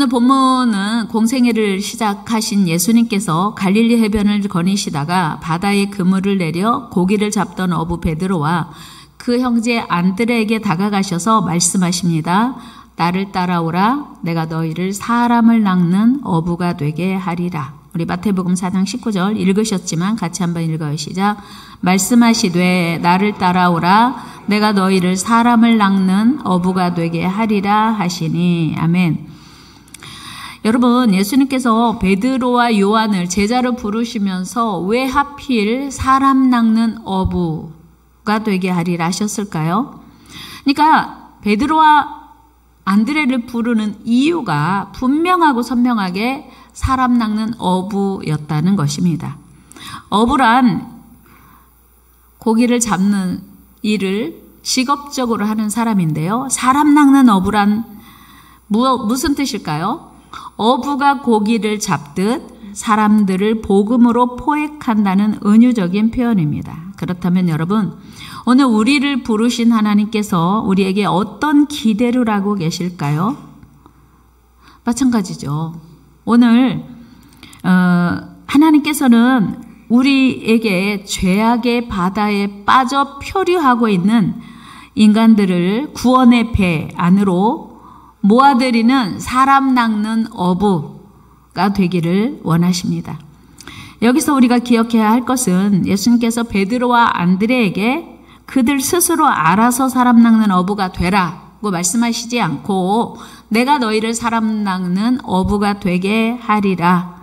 오늘 본문은 공생애를 시작하신 예수님께서 갈릴리 해변을 거니시다가 바다에 그물을 내려 고기를 잡던 어부 베드로와 그 형제 안드레에게 다가가셔서 말씀하십니다. 나를 따라오라. 내가 너희를 사람을 낚는 어부가 되게 하리라. 우리 마태복음 4장 19절 읽으셨지만 같이 한번 읽어요. 시작. 말씀하시되 나를 따라오라. 내가 너희를 사람을 낚는 어부가 되게 하리라 하시니. 아멘. 여러분, 예수님께서 베드로와 요한을 제자로 부르시면서 왜 하필 사람 낚는 어부가 되게 하리라 하셨을까요? 그러니까 베드로와 안드레를 부르는 이유가 분명하고 선명하게 사람 낚는 어부였다는 것입니다. 어부란 고기를 잡는 일을 직업적으로 하는 사람인데요. 사람 낚는 어부란 무슨 뜻일까요? 어부가 고기를 잡듯 사람들을 복음으로 포획한다는 은유적인 표현입니다. 그렇다면 여러분, 오늘 우리를 부르신 하나님께서 우리에게 어떤 기대를 하고 계실까요? 마찬가지죠. 오늘 하나님께서는 우리에게 죄악의 바다에 빠져 표류하고 있는 인간들을 구원의 배 안으로 모아들이는 사람 낚는 어부가 되기를 원하십니다. 여기서 우리가 기억해야 할 것은 예수님께서 베드로와 안드레에게 그들 스스로 알아서 사람 낚는 어부가 되라고 말씀하시지 않고 내가 너희를 사람 낚는 어부가 되게 하리라.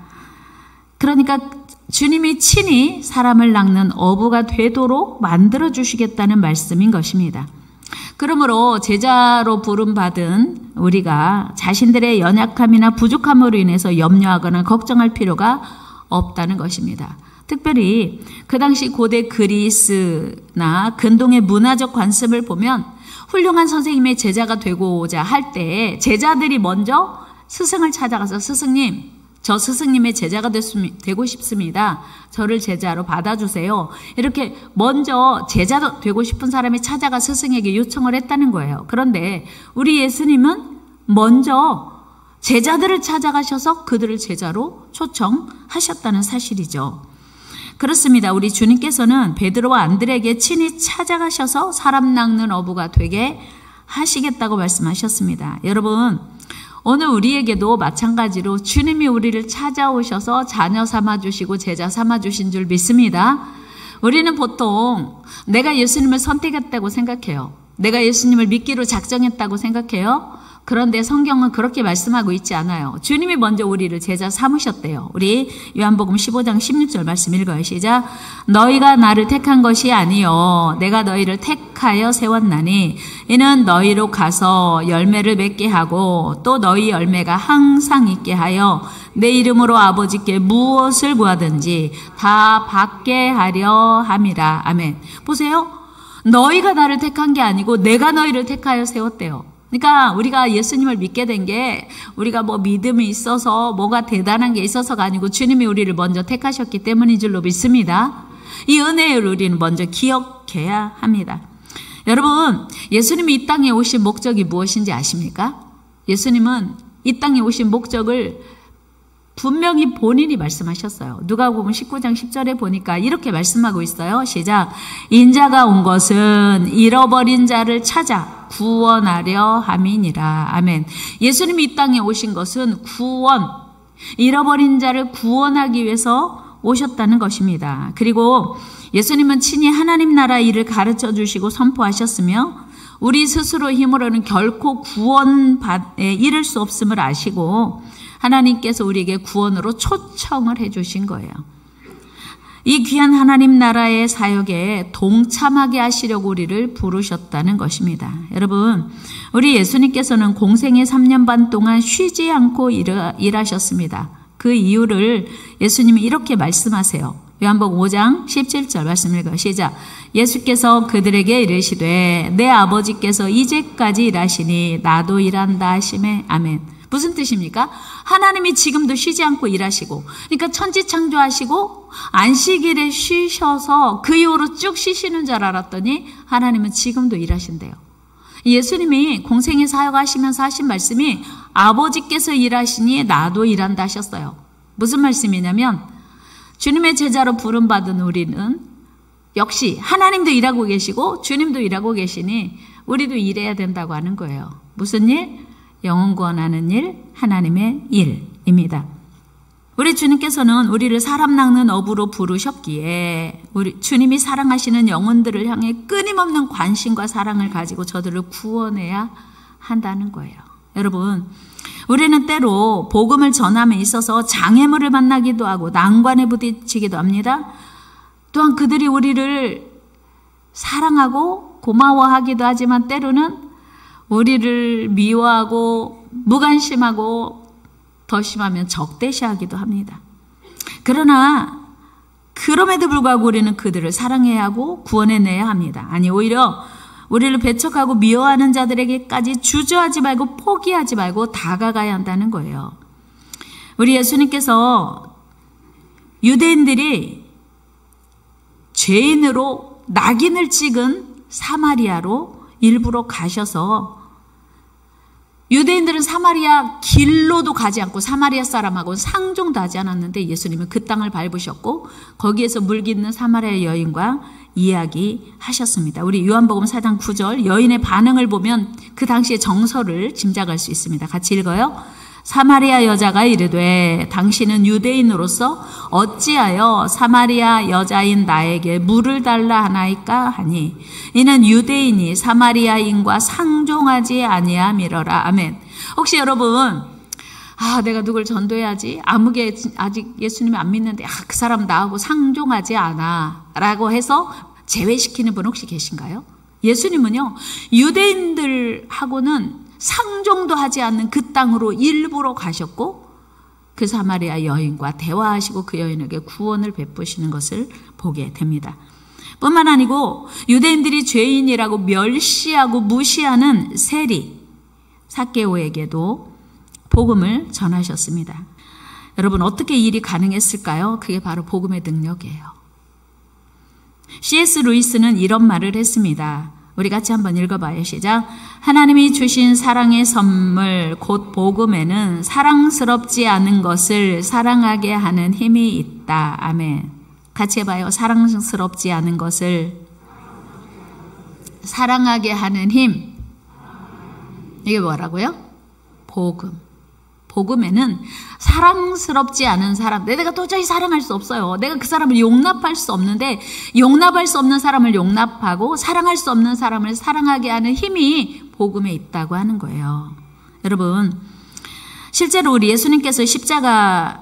그러니까 주님이 친히 사람을 낚는 어부가 되도록 만들어 주시겠다는 말씀인 것입니다. 그러므로 제자로 부름받은 우리가 자신들의 연약함이나 부족함으로 인해서 염려하거나 걱정할 필요가 없다는 것입니다. 특별히 그 당시 고대 그리스나 근동의 문화적 관습을 보면 훌륭한 선생님의 제자가 되고자 할 때 제자들이 먼저 스승을 찾아가서 스승님, 저 스승님의 제자가 되고 싶습니다. 저를 제자로 받아주세요. 이렇게 먼저 제자 되고 싶은 사람이 찾아가 스승에게 요청을 했다는 거예요. 그런데 우리 예수님은 먼저 제자들을 찾아가셔서 그들을 제자로 초청하셨다는 사실이죠. 그렇습니다. 우리 주님께서는 베드로와 안드레에게 친히 찾아가셔서 사람 낚는 어부가 되게 하시겠다고 말씀하셨습니다. 여러분, 오늘 우리에게도 마찬가지로 주님이 우리를 찾아오셔서 자녀 삼아주시고 제자 삼아주신 줄 믿습니다. 우리는 보통 내가 예수님을 선택했다고 생각해요. 내가 예수님을 믿기로 작정했다고 생각해요. 그런데 성경은 그렇게 말씀하고 있지 않아요. 주님이 먼저 우리를 제자 삼으셨대요. 우리 요한복음 15장 16절 말씀 읽어요. 시작. 너희가 나를 택한 것이 아니요 내가 너희를 택하여 세웠나니 이는 너희로 가서 열매를 맺게 하고 또 너희 열매가 항상 있게 하여 내 이름으로 아버지께 무엇을 구하든지 다 받게 하려 함이라. 아멘. 보세요. 너희가 나를 택한 게 아니고 내가 너희를 택하여 세웠대요. 그러니까 우리가 예수님을 믿게 된 게 우리가 뭐 믿음이 있어서 뭐가 대단한 게 있어서가 아니고 주님이 우리를 먼저 택하셨기 때문인 줄로 믿습니다. 이 은혜를 우리는 먼저 기억해야 합니다. 여러분, 예수님이 이 땅에 오신 목적이 무엇인지 아십니까? 예수님은 이 땅에 오신 목적을 분명히 본인이 말씀하셨어요. 누가복음 19장 10절에 보니까 이렇게 말씀하고 있어요. 시작. 인자가 온 것은 잃어버린 자를 찾아 구원하려 함이니라. 아멘. 예수님이 이 땅에 오신 것은 잃어버린 자를 구원하기 위해서 오셨다는 것입니다. 그리고 예수님은 친히 하나님 나라 일을 가르쳐 주시고 선포하셨으며 우리 스스로 힘으로는 결코 구원에 이를 수 없음을 아시고 하나님께서 우리에게 구원으로 초청을 해주신 거예요. 이 귀한 하나님 나라의 사역에 동참하게 하시려고 우리를 부르셨다는 것입니다. 여러분, 우리 예수님께서는 공생의 3년 반 동안 쉬지 않고 일하셨습니다. 그 이유를 예수님이 이렇게 말씀하세요. 요한복음 5장 17절 말씀 읽어요. 시작. 예수께서 그들에게 이르시되 내 아버지께서 이제까지 일하시니 나도 일한다 하시매. 아멘. 무슨 뜻입니까? 하나님이 지금도 쉬지 않고 일하시고, 그러니까 천지창조하시고 안식일에 쉬셔서 그 이후로 쭉 쉬시는 줄 알았더니 하나님은 지금도 일하신대요. 예수님이 공생에 사역하시면서 하신 말씀이 아버지께서 일하시니 나도 일한다 하셨어요. 무슨 말씀이냐면 주님의 제자로 부름받은 우리는 역시 하나님도 일하고 계시고 주님도 일하고 계시니 우리도 일해야 된다고 하는 거예요. 무슨 일? 영혼 구원하는 일, 하나님의 일입니다. 우리 주님께서는 우리를 사람 낚는 어부로 부르셨기에 우리 주님이 사랑하시는 영혼들을 향해 끊임없는 관심과 사랑을 가지고 저들을 구원해야 한다는 거예요. 여러분, 우리는 때로 복음을 전함에 있어서 장애물을 만나기도 하고 난관에 부딪히기도 합니다. 또한 그들이 우리를 사랑하고 고마워하기도 하지만 때로는 우리를 미워하고 무관심하고 더 심하면 적대시하기도 합니다. 그러나 그럼에도 불구하고 우리는 그들을 사랑해야 하고 구원해내야 합니다. 아니, 오히려 우리를 배척하고 미워하는 자들에게까지 주저하지 말고 포기하지 말고 다가가야 한다는 거예요. 우리 예수님께서 유대인들이 죄인으로 낙인을 찍은 사마리아로 일부러 가셔서 유대인들은 사마리아 길로도 가지 않고 사마리아 사람하고는 상종도 하지 않았는데 예수님은 그 땅을 밟으셨고 거기에서 물기 있는 사마리아 여인과 이야기하셨습니다. 우리 요한복음 4장 9절 여인의 반응을 보면 그 당시의 정서를 짐작할 수 있습니다. 같이 읽어요. 사마리아 여자가 이르되 당신은 유대인으로서 어찌하여 사마리아 여자인 나에게 물을 달라 하나이까 하니 이는 유대인이 사마리아인과 상종하지 아니함이러라. 아멘. 혹시 여러분 내가 누굴 전도해야지 아무개 아직 예수님이 안 믿는데 그 사람 나하고 상종하지 않아 라고 해서 제외시키는 분 혹시 계신가요? 예수님은요 유대인들하고는 상종도 하지 않는 그 땅으로 일부러 가셨고 그 사마리아 여인과 대화하시고 그 여인에게 구원을 베푸시는 것을 보게 됩니다. 뿐만 아니고 유대인들이 죄인이라고 멸시하고 무시하는 세리 삭개오에게도 복음을 전하셨습니다. 여러분 어떻게 일이 가능했을까요? 그게 바로 복음의 능력이에요. C.S. 루이스는 이런 말을 했습니다. 우리 같이 한번 읽어봐요. 시작. 하나님이 주신 사랑의 선물 곧 복음에는 사랑스럽지 않은 것을 사랑하게 하는 힘이 있다. 아멘. 같이 해봐요. 사랑스럽지 않은 것을 사랑하게 하는 힘. 이게 뭐라고요? 복음. 복음에는 사랑스럽지 않은 사람, 내가 도저히 사랑할 수 없어요. 내가 그 사람을 용납할 수 없는데 용납할 수 없는 사람을 용납하고 사랑할 수 없는 사람을 사랑하게 하는 힘이 복음에 있다고 하는 거예요. 여러분, 실제로 우리 예수님께서 십자가에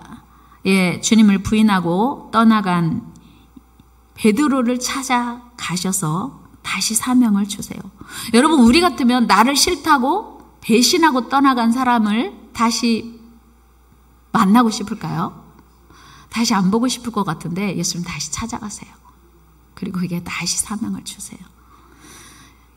주님을 부인하고 떠나간 베드로를 찾아가셔서 다시 사명을 주세요. 여러분, 우리 같으면 나를 싫다고 배신하고 떠나간 사람을 다시 만나고 싶을까요? 다시 안 보고 싶을 것 같은데 예수님 다시 찾아가세요. 그리고 그게 다시 사명을 주세요.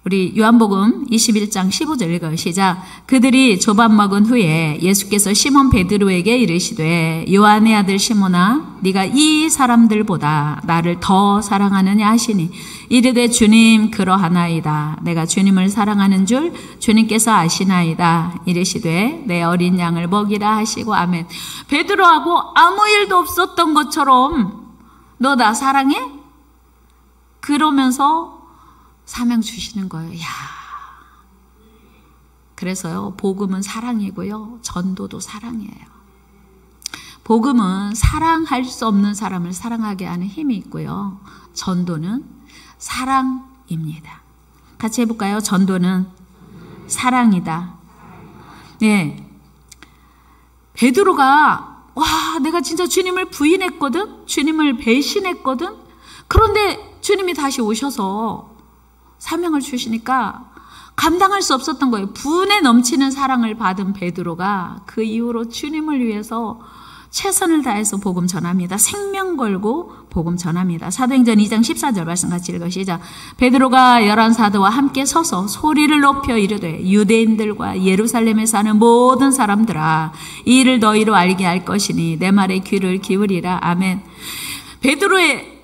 우리 요한복음 21장 15절 읽어요. 시작. 그들이 조밥 먹은 후에 예수께서 시몬 베드로에게 이르시되 요한의 아들 시몬아 네가 이 사람들보다 나를 더 사랑하느냐 하시니 이르되 주님 그러하나이다. 내가 주님을 사랑하는 줄 주님께서 아시나이다. 이르시되 내 어린 양을 먹이라 하시고 아멘. 베드로하고 아무 일도 없었던 것처럼 너 나 사랑해? 그러면서 사명 주시는 거예요. 야. 그래서요, 복음은 사랑이고요, 전도도 사랑이에요. 복음은 사랑할 수 없는 사람을 사랑하게 하는 힘이 있고요, 전도는 사랑입니다. 같이 해볼까요? 전도는 사랑이다. 네. 베드로가 내가 진짜 주님을 부인했거든? 주님을 배신했거든? 그런데 주님이 다시 오셔서 사명을 주시니까 감당할 수 없었던 거예요. 분에 넘치는 사랑을 받은 베드로가 그 이후로 주님을 위해서 최선을 다해서 복음 전합니다. 생명 걸고 복음 전합니다. 사도행전 2장 14절 말씀 같이 읽으시죠. 베드로가 11 사도와 함께 서서 소리를 높여 이르되 유대인들과 예루살렘에 사는 모든 사람들아 이 일을 너희로 알게 할 것이니 내 말에 귀를 기울이라. 아멘. 베드로의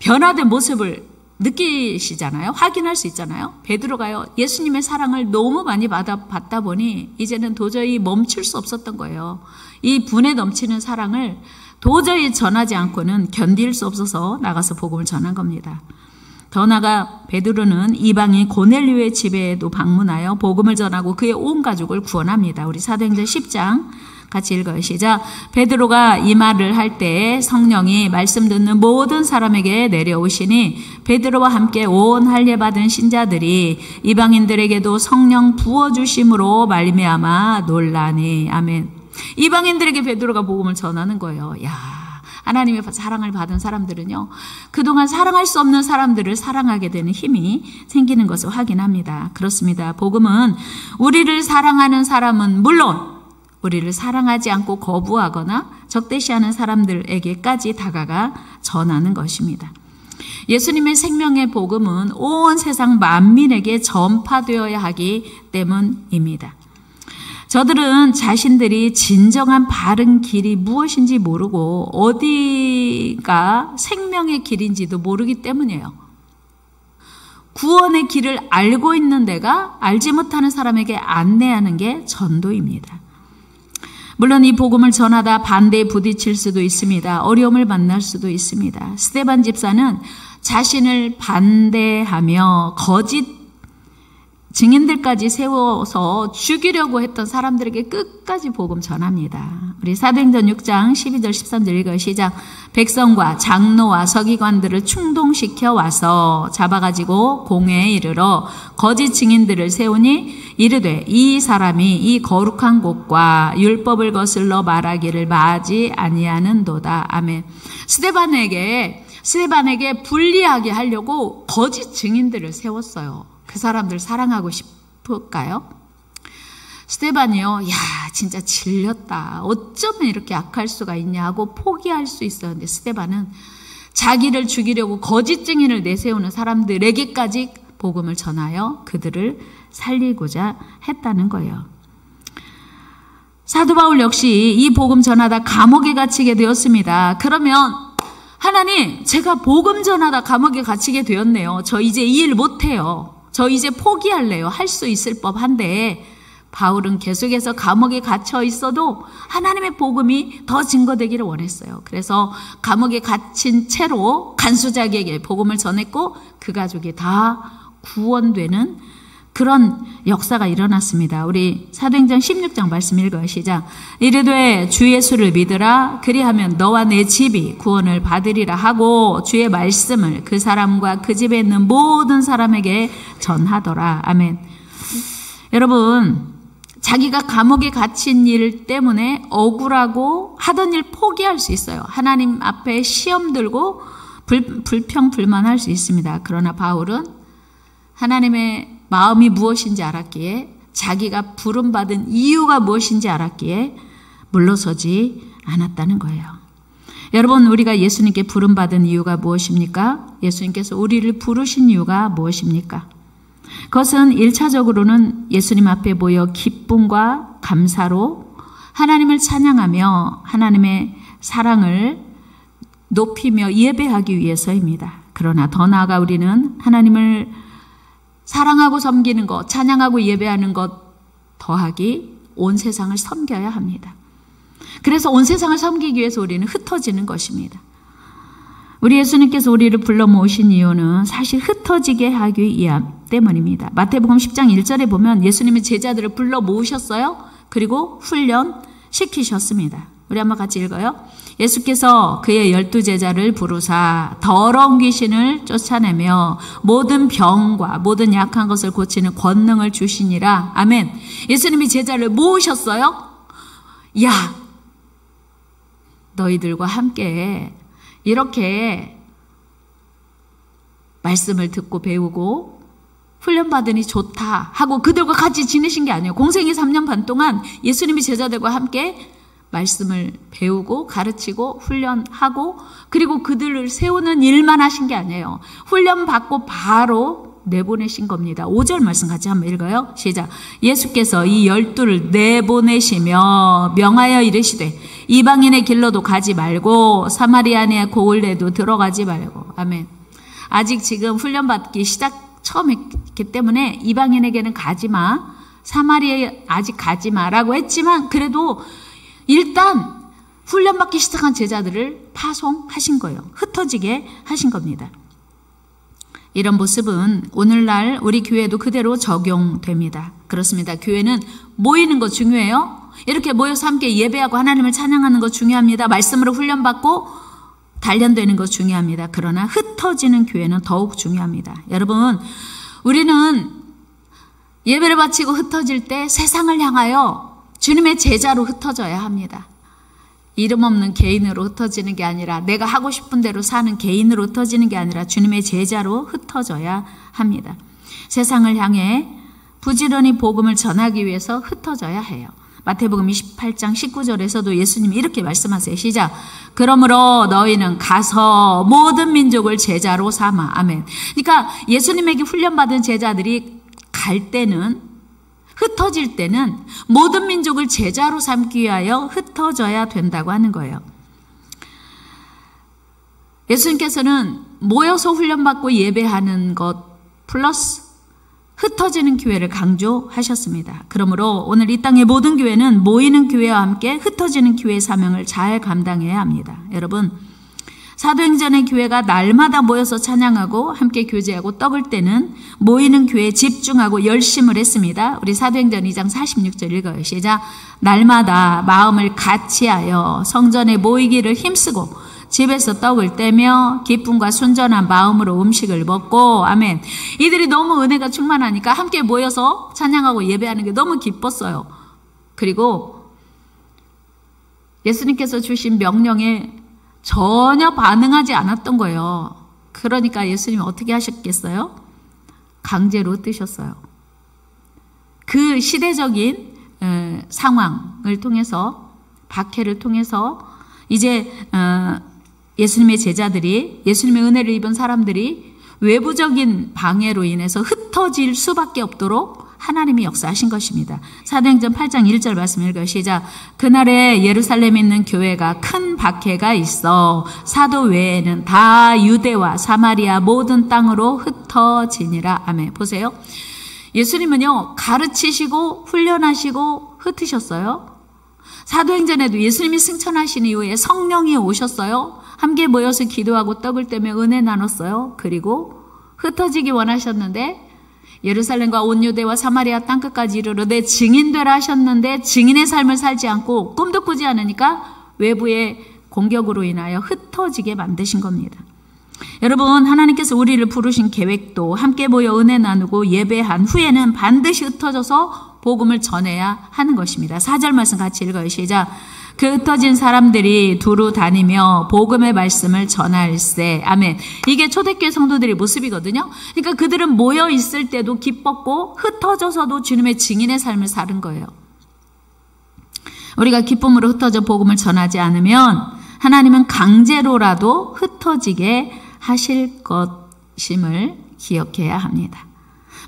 변화된 모습을 느끼시잖아요. 확인할 수 있잖아요. 베드로가요, 예수님의 사랑을 너무 많이 받다 보니 이제는 도저히 멈출 수 없었던 거예요. 이 분에 넘치는 사랑을 도저히 전하지 않고는 견딜 수 없어서 나가서 복음을 전한 겁니다. 더 나아가 베드로는 이방인 고넬료의 집에도 방문하여 복음을 전하고 그의 온 가족을 구원합니다. 우리 사도행전 10장 같이 읽어요. 시작. 베드로가 이 말을 할 때 성령이 말씀 듣는 모든 사람에게 내려오시니 베드로와 함께 온 할례 받은 신자들이 이방인들에게도 성령 부어주심으로 말미암아 놀라니. 아멘. 이방인들에게 베드로가 복음을 전하는 거예요. 야, 하나님의 사랑을 받은 사람들은요, 그동안 사랑할 수 없는 사람들을 사랑하게 되는 힘이 생기는 것을 확인합니다. 그렇습니다. 복음은 우리를 사랑하는 사람은 물론 우리를 사랑하지 않고 거부하거나 적대시하는 사람들에게까지 다가가 전하는 것입니다. 예수님의 생명의 복음은 온 세상 만민에게 전파되어야 하기 때문입니다. 저들은 자신들이 진정한 바른 길이 무엇인지 모르고 어디가 생명의 길인지도 모르기 때문이에요. 구원의 길을 알고 있는 데가 알지 못하는 사람에게 안내하는 게 전도입니다. 물론 이 복음을 전하다 반대에 부딪힐 수도 있습니다. 어려움을 만날 수도 있습니다. 스데반 집사는 자신을 반대하며 거짓 증인들까지 세워서 죽이려고 했던 사람들에게 끝까지 복음 전합니다. 우리 사도행전 6장 12절 13절 읽어요. 시작. 백성과 장로와 서기관들을 충동시켜 와서 잡아가지고 공회에 이르러 거짓 증인들을 세우니 이르되 이 사람이 이 거룩한 곳과 율법을 거슬러 말하기를 마지 아니하는도다. 아멘. 스데반에게 불리하게 하려고 거짓 증인들을 세웠어요. 그 사람들 사랑하고 싶을까요? 스데반이요, 야, 진짜 질렸다. 어쩌면 이렇게 악할 수가 있냐 하고 포기할 수 있었는데 스데반은 자기를 죽이려고 거짓 증인을 내세우는 사람들에게까지 복음을 전하여 그들을 살리고자 했다는 거예요. 사도 바울 역시 이 복음 전하다 감옥에 갇히게 되었습니다. 그러면 하나님, 제가 복음 전하다 감옥에 갇히게 되었네요. 저 이제 이 일 못해요. 저 이제 포기할래요. 할 수 있을 법한데 바울은 계속해서 감옥에 갇혀 있어도 하나님의 복음이 더 증거되기를 원했어요. 그래서 감옥에 갇힌 채로 간수자에게 복음을 전했고 그 가족이 다 구원되는 그런 역사가 일어났습니다. 우리 사도행전 16장 말씀 읽어요. 시작. 이르되 주 예수를 믿으라. 그리하면 너와 내 집이 구원을 받으리라 하고 주의 말씀을 그 사람과 그 집에 있는 모든 사람에게 전하더라. 아멘. 여러분, 자기가 감옥에 갇힌 일 때문에 억울하고 하던 일 포기할 수 있어요. 하나님 앞에 시험 들고 불평불만할 수 있습니다. 그러나 바울은 하나님의 마음이 무엇인지 알았기에, 자기가 부름받은 이유가 무엇인지 알았기에 물러서지 않았다는 거예요. 여러분, 우리가 예수님께 부름받은 이유가 무엇입니까? 예수님께서 우리를 부르신 이유가 무엇입니까? 그것은 1차적으로는 예수님 앞에 모여 기쁨과 감사로 하나님을 찬양하며 하나님의 사랑을 높이며 예배하기 위해서입니다. 그러나 더 나아가 우리는 하나님을 사랑하고 섬기는 것, 찬양하고 예배하는 것 더하기 온 세상을 섬겨야 합니다. 그래서 온 세상을 섬기기 위해서 우리는 흩어지는 것입니다. 우리 예수님께서 우리를 불러 모으신 이유는 사실 흩어지게 하기 때문입니다. 마태복음 10장 1절에 보면 예수님이 제자들을 불러 모으셨어요. 그리고 훈련시키셨습니다. 우리 한번 같이 읽어요. 예수께서 그의 12제자를 부르사 더러운 귀신을 쫓아내며 모든 병과 모든 약한 것을 고치는 권능을 주시니라. 아멘. 예수님이 제자를 모으셨어요. 야, 너희들과 함께 이렇게 말씀을 듣고 배우고 훈련받으니 좋다 하고 그들과 같이 지내신 게 아니에요. 공생애 3년 반 동안 예수님이 제자들과 함께 말씀을 배우고 가르치고 훈련하고 그리고 그들을 세우는 일만 하신 게 아니에요. 훈련받고 바로 내보내신 겁니다. 5절 말씀 같이 한번 읽어요. 시작. 예수께서 이 12를 내보내시며 명하여 이르시되 이방인의 길로도 가지 말고 사마리아의 고을에도 들어가지 말고. 아멘. 아직 지금 훈련받기 처음이기 때문에 이방인에게는 가지마, 사마리아에 아직 가지마라고 했지만 그래도 일단 훈련받기 시작한 제자들을 파송하신 거예요. 흩어지게 하신 겁니다. 이런 모습은 오늘날 우리 교회도 그대로 적용됩니다. 그렇습니다. 교회는 모이는 거 중요해요. 이렇게 모여서 함께 예배하고 하나님을 찬양하는 거 중요합니다. 말씀으로 훈련받고 단련되는 거 중요합니다. 그러나 흩어지는 교회는 더욱 중요합니다. 여러분, 우리는 예배를 바치고 흩어질 때 세상을 향하여 주님의 제자로 흩어져야 합니다. 이름 없는 개인으로 흩어지는 게 아니라, 내가 하고 싶은 대로 사는 개인으로 흩어지는 게 아니라 주님의 제자로 흩어져야 합니다. 세상을 향해 부지런히 복음을 전하기 위해서 흩어져야 해요. 마태복음 28장 19절에서도 예수님이 이렇게 말씀하세요. 시작. 그러므로 너희는 가서 모든 민족을 제자로 삼아. 아멘. 그러니까 예수님에게 훈련받은 제자들이 갈 때는, 흩어질 때는 모든 민족을 제자로 삼기 위하여 흩어져야 된다고 하는 거예요. 예수님께서는 모여서 훈련받고 예배하는 것 플러스 흩어지는 교회를 강조하셨습니다. 그러므로 오늘 이 땅의 모든 교회는 모이는 교회와 함께 흩어지는 교회의 사명을 잘 감당해야 합니다. 여러분, 사도행전의 교회가 날마다 모여서 찬양하고 함께 교제하고 떡을 때는 모이는 교회에 집중하고 열심을 했습니다. 우리 사도행전 2장 46절 읽어요. 시작. 날마다 마음을 같이하여 성전에 모이기를 힘쓰고 집에서 떡을 떼며 기쁨과 순전한 마음으로 음식을 먹고. 아멘. 이들이 너무 은혜가 충만하니까 함께 모여서 찬양하고 예배하는 게 너무 기뻤어요. 그리고 예수님께서 주신 명령에 전혀 반응하지 않았던 거예요. 그러니까 예수님이 어떻게 하셨겠어요? 강제로 뜨셨어요. 그 시대적인 상황을 통해서, 박해를 통해서 이제 예수님의 제자들이, 예수님의 은혜를 입은 사람들이 외부적인 방해로 인해서 흩어질 수밖에 없도록 하나님이 역사하신 것입니다. 사도행전 8장 1절 말씀 읽어요. 시작. 그날에 예루살렘에 있는 교회가 큰 박해가 있어 사도 외에는 다 유대와 사마리아 모든 땅으로 흩어지니라. 아멘. 보세요. 예수님은요, 가르치시고 훈련하시고 흩으셨어요. 사도행전에도 예수님이 승천하신 이후에 성령이 오셨어요. 함께 모여서 기도하고 떡을 떼며 은혜 나눴어요. 그리고 흩어지기 원하셨는데 예루살렘과 온 유대와 사마리아 땅끝까지 이르러 내 증인되라 하셨는데 증인의 삶을 살지 않고 꿈도 꾸지 않으니까 외부의 공격으로 인하여 흩어지게 만드신 겁니다. 여러분, 하나님께서 우리를 부르신 계획도 함께 모여 은혜 나누고 예배한 후에는 반드시 흩어져서 복음을 전해야 하는 것입니다. 4절 말씀 같이 읽어요. 시작. 그 흩어진 사람들이 두루 다니며 복음의 말씀을 전할세. 아멘. 이게 초대교회 성도들의 모습이거든요. 그러니까 그들은 모여 있을 때도 기뻤고 흩어져서도 주님의 증인의 삶을 사는 거예요. 우리가 기쁨으로 흩어져 복음을 전하지 않으면 하나님은 강제로라도 흩어지게 하실 것임을 기억해야 합니다.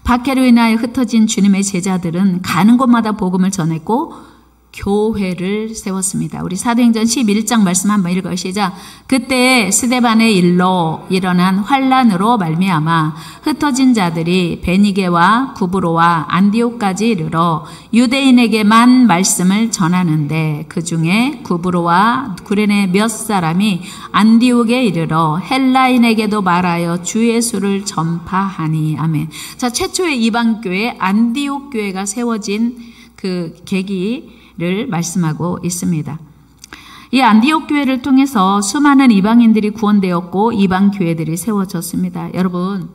박해로 인하여 흩어진 주님의 제자들은 가는 곳마다 복음을 전했고 교회를 세웠습니다. 우리 사도행전 11장 말씀 한번 읽어요. 시작. 그때 스데반의 일로 일어난 환란으로 말미암아 흩어진 자들이 베니게와 구브로와 안디옥까지 이르러 유대인에게만 말씀을 전하는데 그 중에 구브로와 구레네 몇 사람이 안디옥에 이르러 헬라인에게도 말하여 주 예수를 전파하니. 아멘. 자, 최초의 이방교회 안디옥 교회가 세워진 그 계기를 말씀하고 있습니다. 이 안디옥 교회를 통해서 수많은 이방인들이 구원되었고 이방 교회들이 세워졌습니다. 여러분,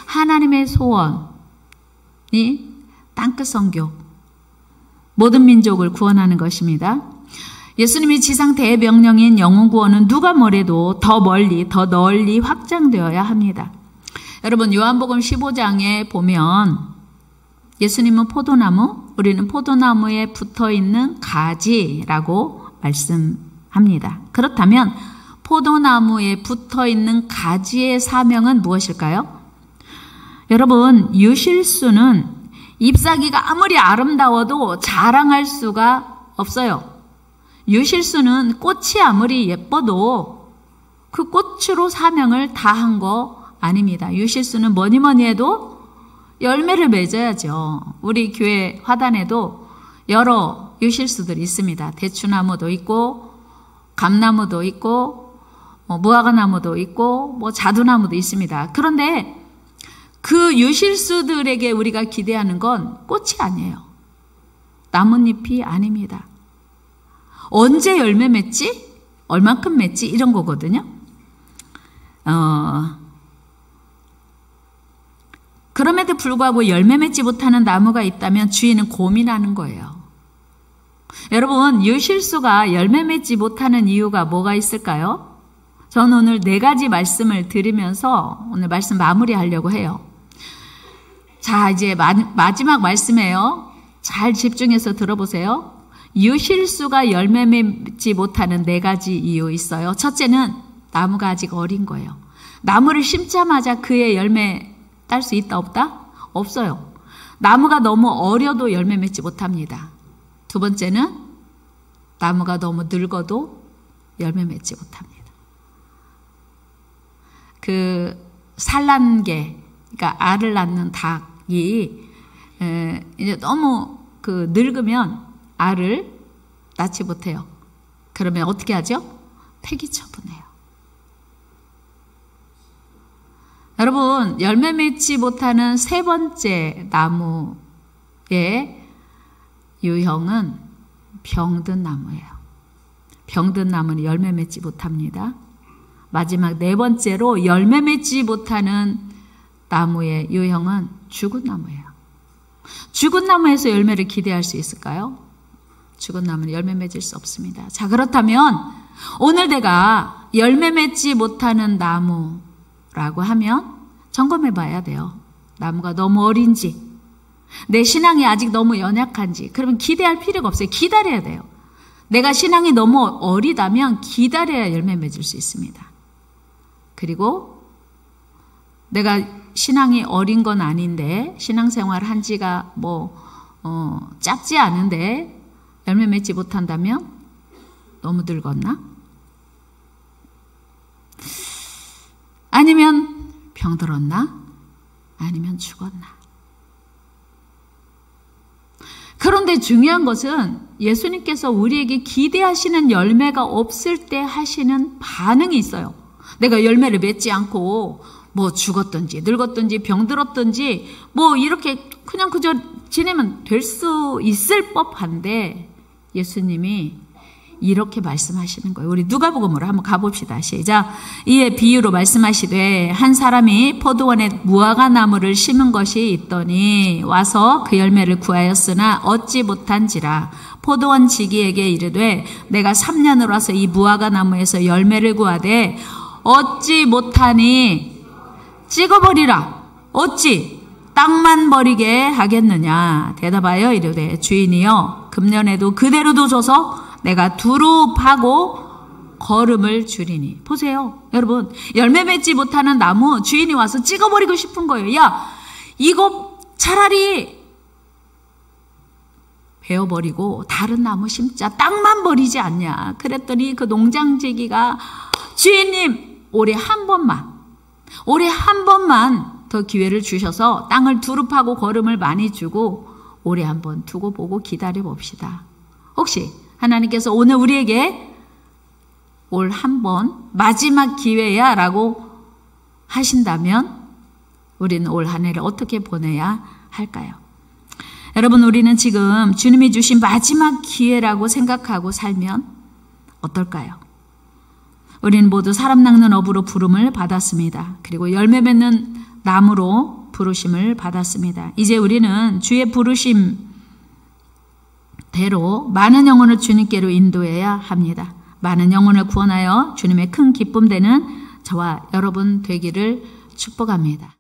하나님의 소원이 땅끝 선교, 모든 민족을 구원하는 것입니다. 예수님이 지상 대명령인 영혼 구원은 누가 뭐래도 더 멀리, 더 널리 확장되어야 합니다. 여러분, 요한복음 15장에 보면 예수님은 포도나무, 우리는 포도나무에 붙어있는 가지라고 말씀합니다. 그렇다면 포도나무에 붙어있는 가지의 사명은 무엇일까요? 여러분, 유실수는 잎사귀가 아무리 아름다워도 자랑할 수가 없어요. 유실수는 꽃이 아무리 예뻐도 그 꽃으로 사명을 다한 거 아닙니다. 유실수는 뭐니 뭐니 해도 열매를 맺어야죠. 우리 교회 화단에도 여러 유실수들이 있습니다. 대추나무도 있고 감나무도 있고 무화과나무도 있고 자두나무도 있습니다. 그런데 그 유실수들에게 우리가 기대하는 건 꽃이 아니에요. 나뭇잎이 아닙니다. 언제 열매 맺지? 얼만큼 맺지? 이런 거거든요. 그럼에도 불구하고 열매 맺지 못하는 나무가 있다면 주인은 고민하는 거예요. 여러분, 유실수가 열매 맺지 못하는 이유가 뭐가 있을까요? 저는 오늘 4가지 말씀을 드리면서 오늘 말씀 마무리하려고 해요. 자, 이제 마지막 말씀이에요. 잘 집중해서 들어보세요. 유실수가 열매 맺지 못하는 4가지 이유 있어요. 첫째는 나무가 아직 어린 거예요. 나무를 심자마자 그의 열매 딸 수 있다 없다? 없어요. 나무가 너무 어려도 열매 맺지 못합니다. 두 번째는 나무가 너무 늙어도 열매 맺지 못합니다. 그 산란개, 그러니까 알을 낳는 닭이 이제 너무 늙으면 알을 낳지 못해요. 그러면 어떻게 하죠? 폐기 처분해요. 여러분, 열매 맺지 못하는 3번째 나무의 유형은 병든 나무예요. 병든 나무는 열매 맺지 못합니다. 마지막 4번째로 열매 맺지 못하는 나무의 유형은 죽은 나무예요. 죽은 나무에서 열매를 기대할 수 있을까요? 죽은 나무는 열매 맺을 수 없습니다. 자, 그렇다면 오늘 내가 열매 맺지 못하는 나무라고 하면 점검해 봐야 돼요. 나무가 너무 어린지, 내 신앙이 아직 너무 연약한지. 그러면 기대할 필요가 없어요. 기다려야 돼요. 내가 신앙이 너무 어리다면 기다려야 열매 맺을 수 있습니다. 그리고 내가 신앙이 어린 건 아닌데 신앙생활 한 지가 짧지 않은데 열매 맺지 못한다면 너무 늙었나? 아니면 병들었나? 아니면 죽었나? 그런데 중요한 것은 예수님께서 우리에게 기대하시는 열매가 없을 때 하시는 반응이 있어요. 내가 열매를 맺지 않고 죽었든지 늙었든지 병들었든지 이렇게 그냥 그저 지내면 될 수 있을 법한데 예수님이 이렇게 말씀하시는 거예요. 우리 누가복음으로 한번 가봅시다. 시작. 이에 비유로 말씀하시되 한 사람이 포도원에 무화과 나무를 심은 것이 있더니 와서 그 열매를 구하였으나 얻지 못한지라. 포도원 지기에게 이르되 내가 3년을 와서 이 무화과 나무에서 열매를 구하되 얻지 못하니 찍어버리라. 어찌 땅만 버리게 하겠느냐. 대답하여 이르되 주인이여 금년에도 그대로 둬줘서 내가 두루 파고 거름을 주리니. 보세요. 여러분, 열매 맺지 못하는 나무 주인이 와서 찍어버리고 싶은 거예요. 야, 이거 차라리 베어버리고 다른 나무 심자. 땅만 버리지 않냐. 그랬더니 그 농장지기가 주인님 올해 한 번만 더 기회를 주셔서 땅을 두루 파고 거름을 많이 주고 올해 한 번 두고 보고 기다려 봅시다. 혹시 하나님께서 오늘 우리에게 올 한 번 마지막 기회야 라고 하신다면 우리는 올 한 해를 어떻게 보내야 할까요? 여러분, 우리는 지금 주님이 주신 마지막 기회라고 생각하고 살면 어떨까요? 우리는 모두 사람 낚는 어부로 부름을 받았습니다. 그리고 열매 맺는 나무로 부르심을 받았습니다. 이제 우리는 주의 부르심 대로 많은 영혼을 주님께로 인도해야 합니다. 많은 영혼을 구원하여 주님의 큰 기쁨 되는 저와 여러분 되기를 축복합니다.